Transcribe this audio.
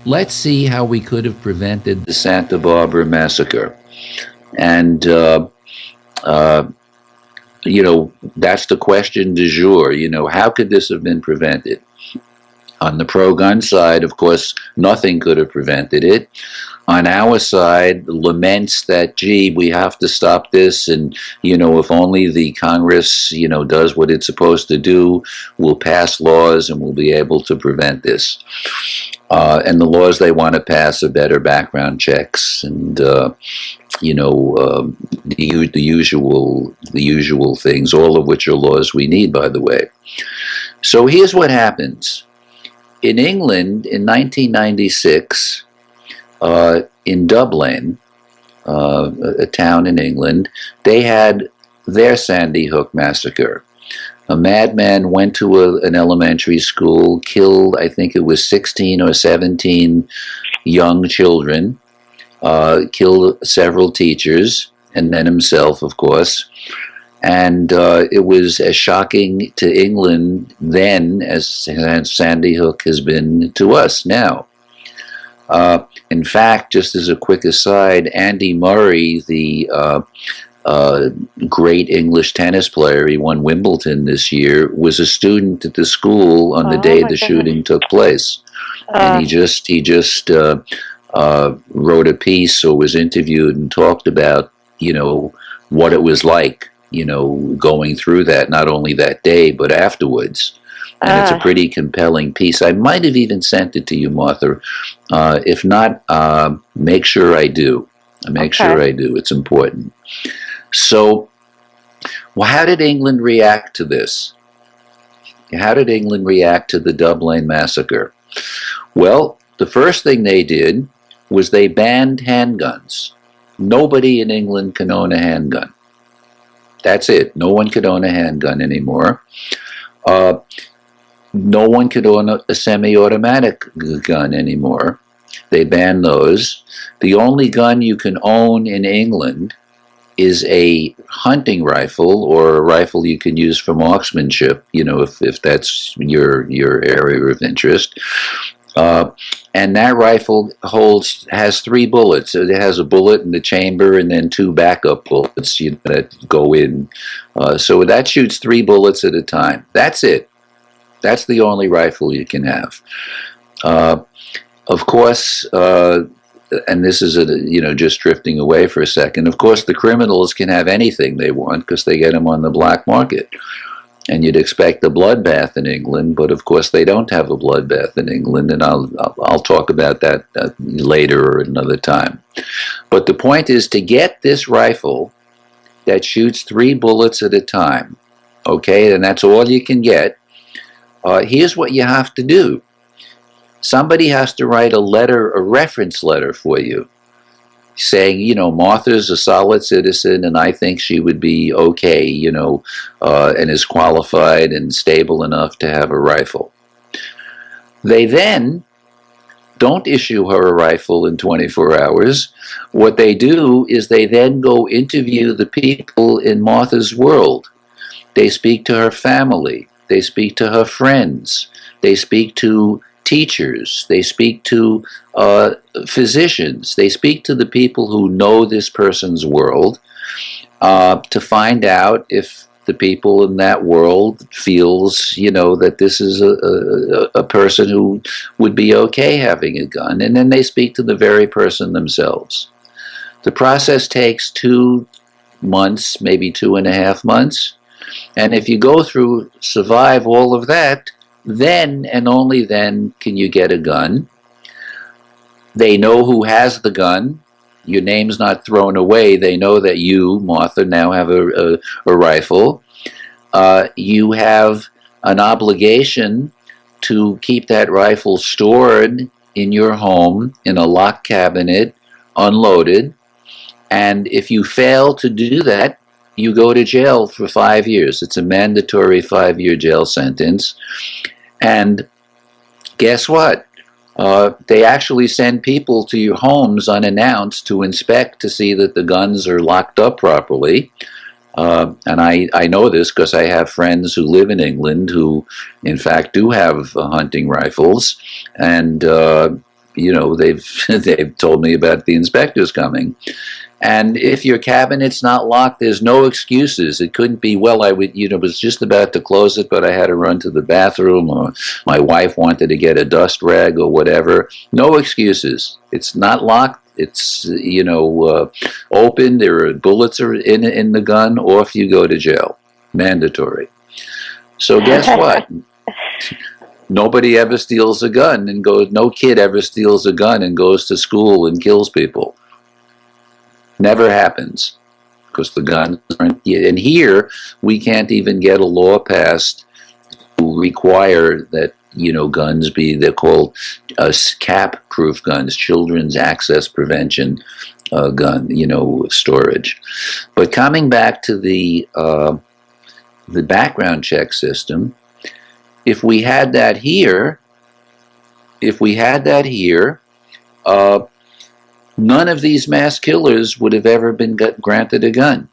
let's see how we could have prevented the Santa Barbara massacre. And, uh, that's the question du jour. How could this have been prevented? On the pro-gun side, of course, nothing could have prevented it. On our side, laments that, gee, we have to stop this, and, if only the Congress, does what it's supposed to do, we'll pass laws and we'll be able to prevent this. And the laws they want to pass are better background checks and, the usual things, all of which are laws we need, by the way. So here's what happens. In England, in 1996, in Dublin, a town in England, they had their Sandy Hook massacre. A madman went to an elementary school, killed, I think it was 16 or 17 young children, killed several teachers, and then himself, of course. And it was as shocking to England then as Sandy Hook has been to us now. In fact, just as a quick aside, Andy Murray, the great English tennis player, he won Wimbledon this year, was a student at the school on the day the shooting took place. And he just wrote a piece or was interviewed and talked about, what it was like, going through that, not only that day, but afterwards. And it's a pretty compelling piece. I might have even sent it to you, Martha. If not, make sure I do. Make sure I do. It's important. So, how did England react to this? How did England react to the Dublin massacre? Well, the first thing they did was they banned handguns. Nobody in England can own a handgun. That's it. No one could own a handgun anymore. No one could own a semi-automatic gun anymore. They banned those. The only gun you can own in England is a hunting rifle or a rifle you can use for marksmanship, if that's your area of interest. And that rifle has 3 bullets. It has a bullet in the chamber and then 2 backup bullets that go in. So that shoots 3 bullets at a time. That's it. That's the only rifle you can have. Of course, and this is just drifting away for a second. Of course, the criminals can have anything they want because they get them on the black market. And you'd expect a bloodbath in England, but of course they don't have a bloodbath in England, and I'll talk about that later or another time. But the point is to get this rifle that shoots 3 bullets at a time, okay, and that's all you can get. Here's what you have to do. Somebody has to write a reference letter for you, saying, Martha's a solid citizen and I think she would be okay, and is qualified and stable enough to have a rifle. They then don't issue her a rifle in 24 hours. What they do is they then go interview the people in Martha's world. They speak to her family. They speak to her friends. They speak to teachers. They speak to physicians. They speak to the people who know this person's world to find out if the people in that world feels, that this is a person who would be okay having a gun. And then they speak to the very person themselves. The process takes 2 months, maybe 2.5 months. And if you survive all of that, then and only then can you get a gun. They know who has the gun. Your name's not thrown away. They know that you, Martha, now have a rifle. You have an obligation to keep that rifle stored in your home in a locked cabinet, unloaded. And if you fail to do that, you go to jail for 5 years. It's a mandatory 5-year jail sentence. And guess what? They actually send people to your homes unannounced to inspect to see that the guns are locked up properly. And I know this because I have friends who live in England who, in fact, do have hunting rifles. And they've they've told me about the inspectors coming. And if your cabinet's not locked, there's no excuses. It couldn't be, well, I was just about to close it, but I had to run to the bathroom, or my wife wanted to get a dust rag or whatever. No excuses. It's not locked. It's, open. There are bullets are in the gun. Off you go to jail. Mandatory. So guess what? Nobody ever steals a gun and goes, no kid ever steals a gun and goes to school and kills people. Never happens, because the guns aren't. And here we can't even get a law passed to require that guns be, they're called cap-proof guns, children's access prevention gun, storage. But coming back to the background check system, if we had that here, none of these mass killers would have ever been granted a gun.